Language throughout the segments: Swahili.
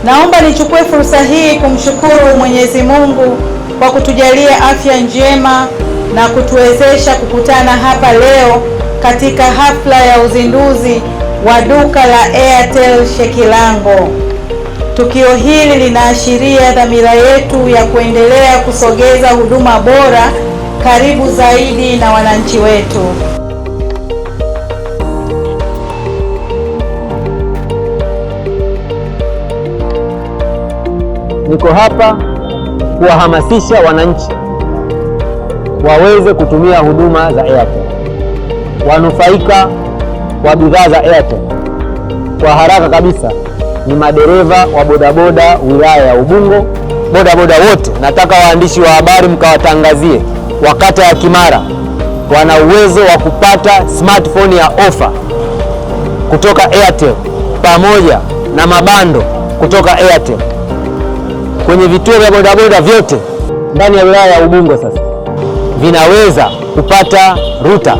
Naomba nichukue fursa hii kumshukuru Mwenyezi Mungu kwa kutujalia afya njema na kutuwezesha kukutana hapa leo katika hafla ya uzinduzi wa duka la Airtel Shekilango. Tukio hili linaashiria dhamira yetu ya kuendelea kusogeza huduma bora karibu zaidi na wananchi wetu. Niko hapa kuwahamasisha wananchi waweze kutumia huduma za Airtel. Wanufaika wa bidhaa za Airtel kwa haraka kabisa ni madereva wa bodaboda wilaya ya Ubungo. Bodaboda wote, nataka waandishi wa habari mkawatangazie, wakata ya Kimara wana uwezo wa kupata smartphone ya ofa kutoka Airtel pamoja na mabando kutoka Airtel. Kwenye vituo vya bodaboda vyote ndani ya wilaya ya Ubungo sasa vinaweza kupata ruta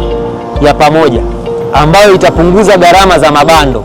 ya pamoja ambayo itapunguza gharama za mabando.